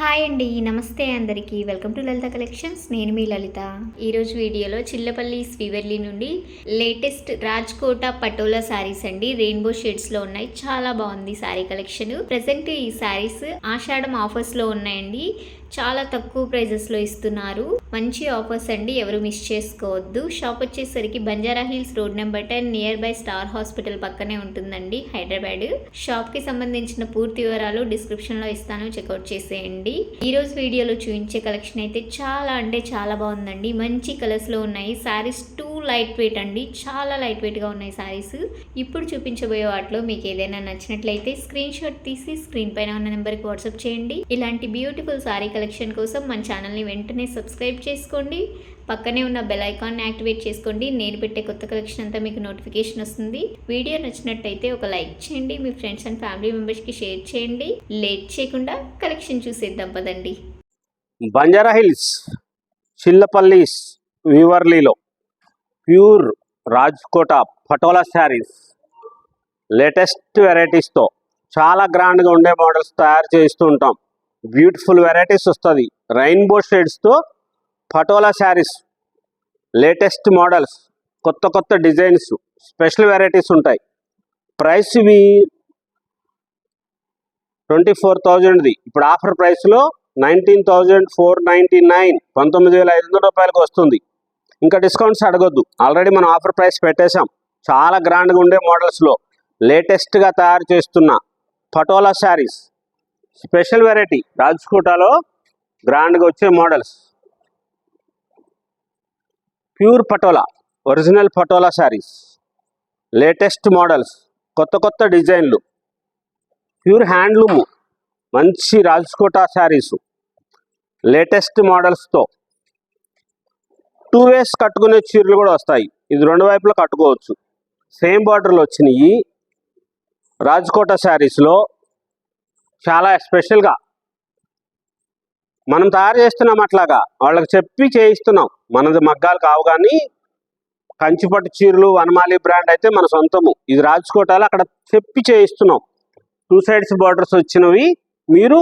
Hi అండి, నమస్తే అందరికీ. Welcome to Lalitha collections. నేను మీ లలిత. ఈరోజు వీడియోలో చిల్లపల్లి స్వీవర్లీ నుండి లేటెస్ట్ రాజ్కోట పటోలా శారీస్ అండి. రెయిన్బో షేడ్స్లో ఉన్నాయి. చాలా బాగుంది శారీ కలెక్షన్. ప్రజెంట్ ఈ శారీస్ ఆషాఢం ఆఫర్స్లో ఉన్నాయండి. చాలా తక్కువ ప్రైజెస్లో ఇస్తున్నారు. మంచి ఆఫర్స్ అండి, ఎవరు మిస్ చేసుకోవద్దు. షాప్ వచ్చేసరికి Banjara hills road number 10 near by star hospital పక్కనే ఉంటుందండి, హైదరాబాద్. షాప్కి సంబంధించిన పూర్తి వివరాలు డిస్క్రిప్షన్లో ఇస్తాను, చెక్అవుట్ చేసేయండి. ఈరోజు వీడియోలో చూపించే కలెక్షన్ అయితే చాలా అంటే చాలా బాగుందండి. మంచి కలర్స్లో ఉన్నాయి. శారీస్ లైట్ వెయిట్ అండి, చాలా లైట్ వెయిట్గా ఉన్నాయి శారీస్. ఇప్పుడు చూపించబోయే వాటిలో మీకు ఏదైనా నచ్చినట్లయితే స్క్రీన్ షాట్ తీసి స్క్రీన్ పైన ఉన్న నెంబర్కి వాట్సాప్ చేయండి. ఇలాంటి బ్యూటిఫుల్ శారీ కలెక్షన్ కోసం మన ఛానల్ని వెంటనే సబ్స్క్రైబ్ చేసుకోండి. పక్కనే ఉన్న బెల్ ఐకాన్ని యాక్టివేట్ చేసుకోండి. నేను పెట్టే కొత్త కలెక్షన్ అంతా మీకు నోటిఫికేషన్ వస్తుంది. వీడియో నచ్చినట్టయితే ఒక లైక్ చేయండి, మీ ఫ్రెండ్స్ అండ్ ఫ్యామిలీ మెంబర్స్కి షేర్ చేయండి. లేట్ చేయకుండా కలెక్షన్ చూసేద్దాం పదండి. బంజారా హిల్స్ చిల్లపల్లి వీవర్లీలో ప్యూర్ రాజ్కోట పటోలా శారీస్ లేటెస్ట్ వెరైటీస్తో చాలా గ్రాండ్గా ఉండే మోడల్స్ తయారు చేస్తూ ఉంటాం. బ్యూటిఫుల్ వెరైటీస్ వస్తుంది. రెయిన్బో షేడ్స్తో పటోలా శారీస్, లేటెస్ట్ మోడల్స్, కొత్త కొత్త డిజైన్స్, స్పెషల్ వెరైటీస్ ఉంటాయి. ప్రైస్ ఇవి 24,000ది. ఇప్పుడు ఆఫర్ ప్రైస్లో 19,499, 19,500 రూపాయలకు వస్తుంది. ఇంకా డిస్కౌంట్స్ అడగొద్దు, ఆల్రెడీ మనం ఆఫర్ ప్రైస్ పెట్టేశాం. చాలా గ్రాండ్గా ఉండే మోడల్స్లో లేటెస్ట్గా తయారు చేస్తున్న పటోలా శారీస్, స్పెషల్ వెరైటీ రాజ్కోటాలో గ్రాండ్గా వచ్చే models. Pure patola, original patola saris, latest models, కొత్త కొత్త డిజైన్లు, ప్యూర్ హ్యాండ్లూము, మంచి రాజ్కోటా శారీసు, లేటెస్ట్ మోడల్స్తో 2 వేస్ కట్టుకునే చీరలు కూడా వస్తాయి. ఇది 2 వైపులా కట్టుకోవచ్చు. సేమ్ బార్డర్లు వచ్చినాయి. రాజ్కోట శారీస్లో చాలా స్పెషల్గా మనం తయారు చేస్తున్నాం. అట్లాగా వాళ్ళకి చెప్పి చేయిస్తున్నాం. మనది మగ్గాలు కావు, కానీ కంచిపట్టు చీరలు వనమాలి బ్రాండ్ అయితే మన సొంతము. ఇది రాజ్కోటాలో అక్కడ చెప్పి చేయిస్తున్నాం. 2 సైడ్స్ బార్డర్స్ వచ్చినవి మీరు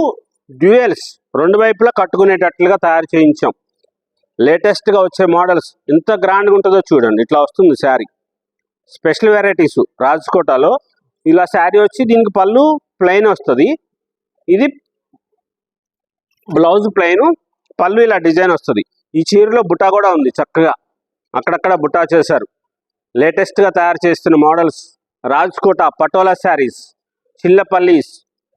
డ్యూయల్స్ 2 వైపులా కట్టుకునేటట్లుగా తయారు చేయించాం. లేటెస్ట్గా వచ్చే మోడల్స్ ఎంత గ్రాండ్గా ఉంటుందో చూడండి. ఇట్లా వస్తుంది శారీ. Special varieties రాజ్కోటాలో. ఇలా శారీ వచ్చి దీనికి పళ్ళు ప్లెయిన్ వస్తుంది. ఇది బ్లౌజ్ ప్లెయిన్, పళ్ళు ఇలా డిజైన్ వస్తుంది. ఈ చీరలో బుటా కూడా ఉంది. చక్కగా అక్కడక్కడ బుటా చేశారు. లేటెస్ట్గా తయారు చేస్తున్న మోడల్స్ రాజ్కోట పటోలా శారీస్, చిల్లపల్లీస్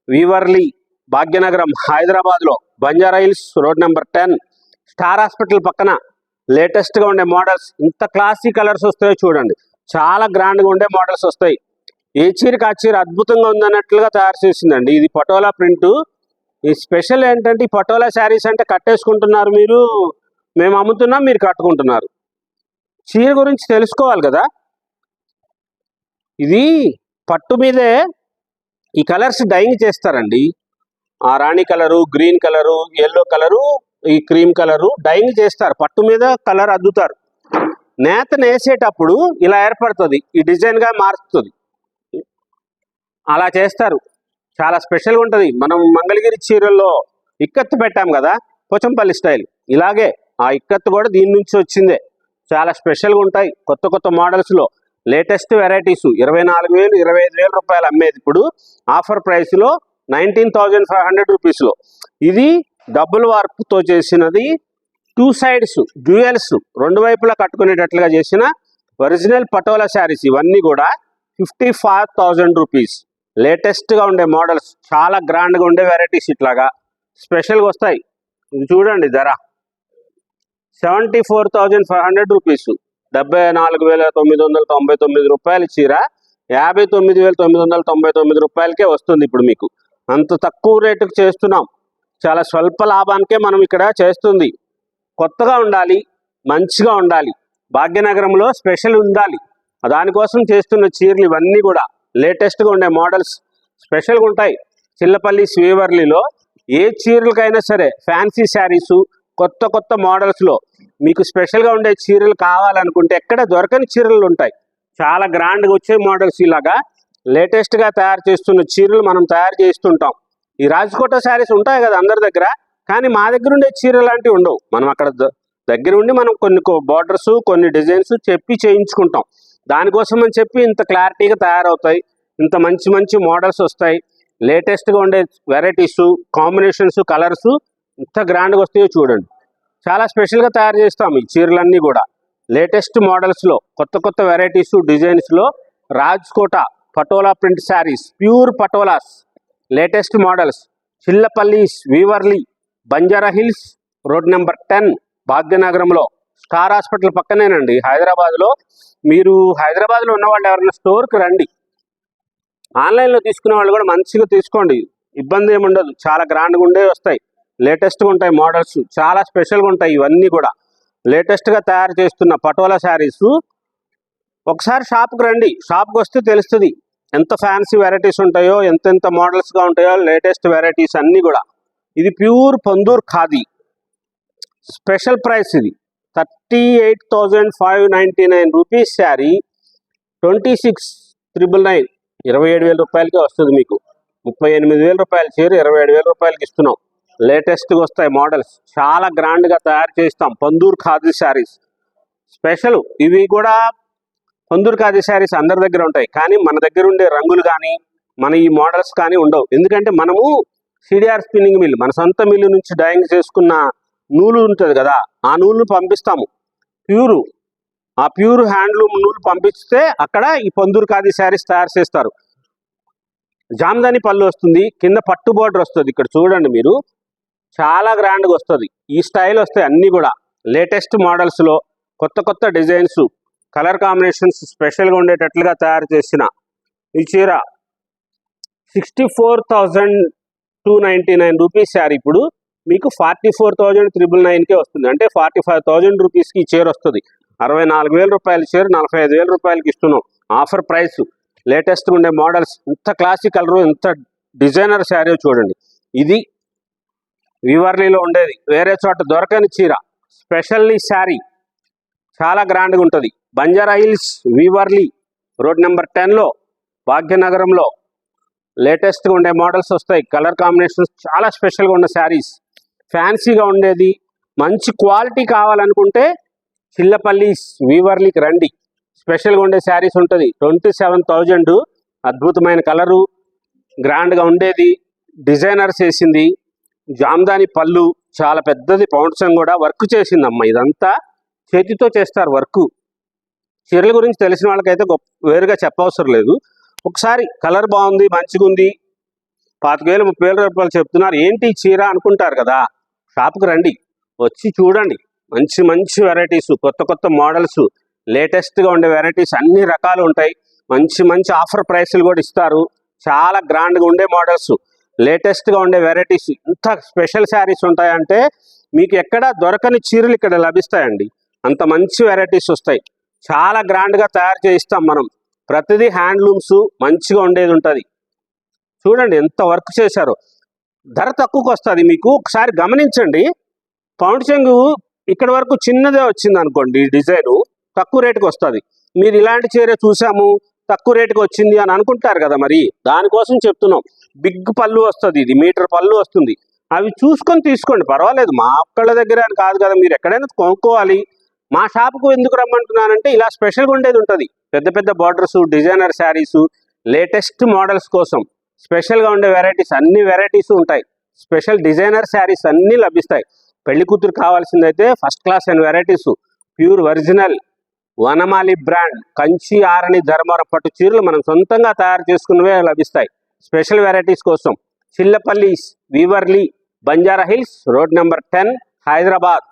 వీవర్లీ, భాగ్యనగరం, హైదరాబాద్లో Banjara hills road number 10 star hospital పక్కన. లేటెస్ట్గా ఉండే మోడల్స్, ఇంత క్లాసీ కలర్స్ వస్తాయో చూడండి. చాలా గ్రాండ్గా ఉండే మోడల్స్ వస్తాయి. ఏ చీరకి ఆ చీర అద్భుతంగా ఉందన్నట్లుగా తయారు చేసిందండి. ఇది పటోలా ప్రింట్. ఈ స్పెషల్ ఏంటంటే ఈ పటోలా శారీస్ అంటే కట్టేసుకుంటున్నారు మీరు, మేము అమ్ముతున్నాం, మీరు కట్టుకుంటున్నారు. చీర గురించి తెలుసుకోవాలి కదా. ఇది పట్టు మీదే ఈ కలర్స్ డైయింగ్ చేస్తారండి. ఆ రాణి colour, green colour, yellow colour, ఈ క్రీమ్ కలరు డైయింగ్ చేస్తారు. పట్టు మీద కలర్ అద్దుతారు. నేత నేసేటప్పుడు ఇలా ఏర్పడుతుంది, ఈ డిజైన్గా మారుతుంది. అలా చేస్తారు. చాలా స్పెషల్గా ఉంటుంది. మనం మంగళగిరి చీరల్లో ఇక్కత్తు పెట్టాం కదా, పోచంపల్లి స్టైల్, ఇలాగే ఆ ఇక్కత్తు కూడా దీని నుంచి వచ్చిందే. చాలా స్పెషల్గా ఉంటాయి. కొత్త కొత్త మోడల్స్లో లేటెస్ట్ వెరైటీసు 24,000, 25,000 రూపాయలు అమ్మేది ఇప్పుడు ఆఫర్ ప్రైస్లో 19,500 రూపీస్లో. ఇది డబుల్ వర్క్తో చేసినది. 2 సైడ్స్ డ్యూయల్స్ 2 వైపులా కట్టుకునేటట్లుగా చేసిన ఒరిజినల్ పటోలా శారీస్. ఇవన్నీ కూడా 55,000 రూపీస్. లేటెస్ట్గా ఉండే మోడల్స్, చాలా గ్రాండ్గా ఉండే వెరైటీస్ ఇట్లాగా స్పెషల్గా వస్తాయి. ఇది చూడండి, ధర 74,500 రూపీస్. 74,999 రూపాయల చీర 59,999 రూపాయలకే వస్తుంది ఇప్పుడు మీకు. అంత తక్కువ రేటుకు చేస్తున్నాం. చాలా స్వల్ప లాభానికే మనం ఇక్కడ చేస్తుంది. కొత్తగా ఉండాలి, మంచిగా ఉండాలి, భాగ్యనగరంలో స్పెషల్ ఉండాలి, దానికోసం చేస్తున్న చీరలు ఇవన్నీ కూడా లేటెస్ట్గా ఉండే మోడల్స్ స్పెషల్గా ఉంటాయి. చిల్లపల్లి వీవర్లీలో ఏ చీరలకైనా సరే ఫ్యాన్సీ శారీసు, కొత్త కొత్త మోడల్స్లో మీకు స్పెషల్గా ఉండే చీరలు కావాలనుకుంటే ఎక్కడ దొరకని చీరలు ఉంటాయి. చాలా గ్రాండ్గా వచ్చే మోడల్స్ ఇలాగా లేటెస్ట్గా తయారు చేస్తున్న చీరలు మనం తయారు చేస్తుంటాం. ఈ రాజ్కోట శారీస్ ఉంటాయి కదా అందరి దగ్గర, కానీ మా దగ్గర ఉండే చీర లాంటివి ఉండవు. మనం అక్కడ దగ్గర ఉండి మనం కొన్ని బార్డర్స్ కొన్ని డిజైన్స్ చెప్పి చేయించుకుంటాం. దానికోసం అని చెప్పి ఇంత క్లారిటీగా తయారవుతాయి, ఇంత మంచి మంచి మోడల్స్ వస్తాయి, లేటెస్ట్గా ఉండే వెరైటీస్, కాంబినేషన్స్, కలర్స్ ఇంత గ్రాండ్గా వస్తాయో చూడండి. చాలా స్పెషల్గా తయారు చేస్తాం ఈ చీరలన్నీ కూడా. లేటెస్ట్ మోడల్స్లో కొత్త కొత్త వెరైటీస్ డిజైన్స్లో Rajkot Patola print saris, pure Patolas, latest models, Chillapalli's, Weaverly, Banjara hills, road number 10 భాగ్యనగరంలో, స్టార్ హాస్పిటల్ పక్కనేనండి హైదరాబాద్లో. మీరు హైదరాబాద్లో ఉన్న వాళ్ళు ఎవరైనా స్టోర్కి రండి. ఆన్లైన్లో తీసుకునే వాళ్ళు కూడా మంచిగా తీసుకోండి, ఇబ్బంది ఏమి ఉండదు. చాలా గ్రాండ్గా ఉండే వస్తాయి, లేటెస్ట్గా ఉంటాయి మోడల్స్, చాలా స్పెషల్గా ఉంటాయి. ఇవన్నీ కూడా లేటెస్ట్గా తయారు చేస్తున్న పటోలా శారీస్. ఒకసారి షాప్కి రండి, షాప్కి వస్తే తెలుస్తుంది ఎంత ఫ్యాన్సీ వెరైటీస్ ఉంటాయో, ఎంతెంత మోడల్స్గా ఉంటాయో, లేటెస్ట్ వెరైటీస్ అన్నీ కూడా. ఇది ప్యూర్ పందూర్ ఖాదీ, స్పెషల్ ప్రైస్. ఇది 38,599 రూపీస్ శారీ, 26,999, 27,000 రూపాయలకే వస్తుంది మీకు. 38,000 రూపాయల చీర 27,000 రూపాయలకి ఇస్తున్నాం. లేటెస్ట్గా వస్తాయి మోడల్స్, చాలా గ్రాండ్గా తయారు చేస్తాం. పందూర్ ఖాదీ శారీస్ స్పెషల్. ఇవి కూడా పందూర్ ఖాదీ శారీస్ అందరి దగ్గర ఉంటాయి, కానీ మన దగ్గర ఉండే రంగులు కానీ మన ఈ మోడల్స్ కానీ ఉండవు. ఎందుకంటే మనము సిడిఆర్ స్పిన్నింగ్ మిల్, మన సొంత మిల్లు నుంచి డైయింగ్ చేసుకున్న నూలు ఉంటుంది కదా, ఆ నూలును పంపిస్తాము. ఆ ప్యూర్ హ్యాండ్లూమ్ నూలు పంపిస్తే అక్కడ ఈ పందూర్ ఖాదీ శారీస్ తయారు చేస్తారు. జామ్దాని పళ్ళు వస్తుంది, కింద పట్టు బోర్డర్ వస్తుంది. ఇక్కడ చూడండి మీరు, చాలా గ్రాండ్గా వస్తుంది. ఈ స్టైల్ వస్తాయి అన్నీ కూడా. లేటెస్ట్ మోడల్స్లో కొత్త కొత్త డిజైన్స్, కలర్ కాంబినేషన్స్ స్పెషల్గా ఉండేటట్లుగా తయారు చేసిన ఈ చీర 64,299 రూపీస్ శారీ ఇప్పుడు మీకు 44,999కే వస్తుంది. అంటే 45,000 రూపీస్కి ఈ చీర వస్తుంది. 64,000 రూపాయల చీర 45,000 రూపాయలకి ఇస్తున్నాం, ఆఫర్ ప్రైస్. లేటెస్ట్గా ఉండే మోడల్స్, ఇంత క్లాసిక్ కలరు, ఇంత డిజైనర్ శారీ చూడండి. ఇది వీవర్లీలో ఉండేది, వేరే చోట దొరకని చీర, స్పెషల్లీ శారీ, చాలా గ్రాండ్గా ఉంటుంది. బంజారా హిల్స్, వీవర్లీ, రోడ్ నెంబర్ 10లో భాగ్యనగరంలో లేటెస్ట్గా ఉండే మోడల్స్ వస్తాయి. కలర్ కాంబినేషన్స్ చాలా స్పెషల్గా ఉన్న శారీస్, ఫ్యాన్సీగా ఉండేది. మంచి క్వాలిటీ కావాలనుకుంటే చిల్లపల్లీస్, వీవర్లీకి రండి, స్పెషల్గా ఉండే శారీస్ ఉంటుంది. 27,000, అద్భుతమైన కలరు, గ్రాండ్గా ఉండేది, డిజైనర్స్ వేసింది, జామ్దాని పళ్ళు, చాలా పెద్దది, పౌండ్సం కూడా వర్క్ చేసిందమ్మ. ఇదంతా చేతితో చేస్తారు వర్క్. చీరల గురించి తెలిసిన వాళ్ళకైతే వేరుగా చెప్పవసరం లేదు. ఒకసారి కలర్ బాగుంది, మంచిగా ఉంది, 25,000 30,000 రూపాయలు చెప్తున్నారు, ఏంటి చీర అనుకుంటారు కదా. షాప్కి రండి, వచ్చి చూడండి. మంచి మంచి వెరైటీస్, కొత్త కొత్త మోడల్స్, లేటెస్ట్గా ఉండే వెరైటీస్ అన్ని రకాలు ఉంటాయి. మంచి మంచి ఆఫర్ ప్రైస్లు కూడా ఇస్తారు. చాలా గ్రాండ్గా ఉండే మోడల్స్, లేటెస్ట్గా ఉండే వెరైటీస్, ఇంత స్పెషల్ శారీస్ ఉంటాయంటే మీకు ఎక్కడ దొరకని చీరలు ఇక్కడ లభిస్తాయండి. అంత మంచి వెరైటీస్ వస్తాయి. చాలా గ్రాండ్గా తయారు చేయిస్తాం మనం. ప్రతిదీ హ్యాండ్లూమ్స్, మంచిగా ఉండేది ఉంటుంది. చూడండి ఎంత వర్క్ చేశారో. ధర తక్కువకి వస్తుంది మీకు. ఒకసారి గమనించండి, పౌండ్ చెంగు ఇక్కడ వరకు చిన్నదే వచ్చింది అనుకోండి, డిజైను తక్కువ రేటుకి వస్తుంది. మీరు ఇలాంటి చీర చూసాము తక్కువ రేటుకి వచ్చింది అని అనుకుంటారు కదా, మరి దానికోసం చెప్తున్నాం. బిగ్ పళ్ళు వస్తుంది, ఇది మీటర్ పళ్ళు వస్తుంది. అవి చూసుకొని తీసుకోండి, పర్వాలేదు. మా ఒక్కళ్ళ దగ్గర అని కాదు కదా, మీరు ఎక్కడైనా కొనుక్కోవాలి. మా షాపుకు ఎందుకు రమ్మంటున్నానంటే ఇలా స్పెషల్గా ఉండేది ఉంటుంది. పెద్ద పెద్ద borders, designer saris, latest models కోసం స్పెషల్గా ఉండే వెరైటీస్, అన్ని వెరైటీస్ ఉంటాయి. స్పెషల్ డిజైనర్ శారీస్ అన్నీ లభిస్తాయి. పెళ్లి కూతురు కావాల్సిందైతే first class and varieties, pure original Vanamali brand Kanchi, Arani, Dharmavaram పట్టు చీరలు మనం సొంతంగా తయారు చేసుకున్నవే లభిస్తాయి. స్పెషల్ వెరైటీస్ కోసం Chillapalli's, Weaverly, Banjara hills, road number 10 Hyderabad.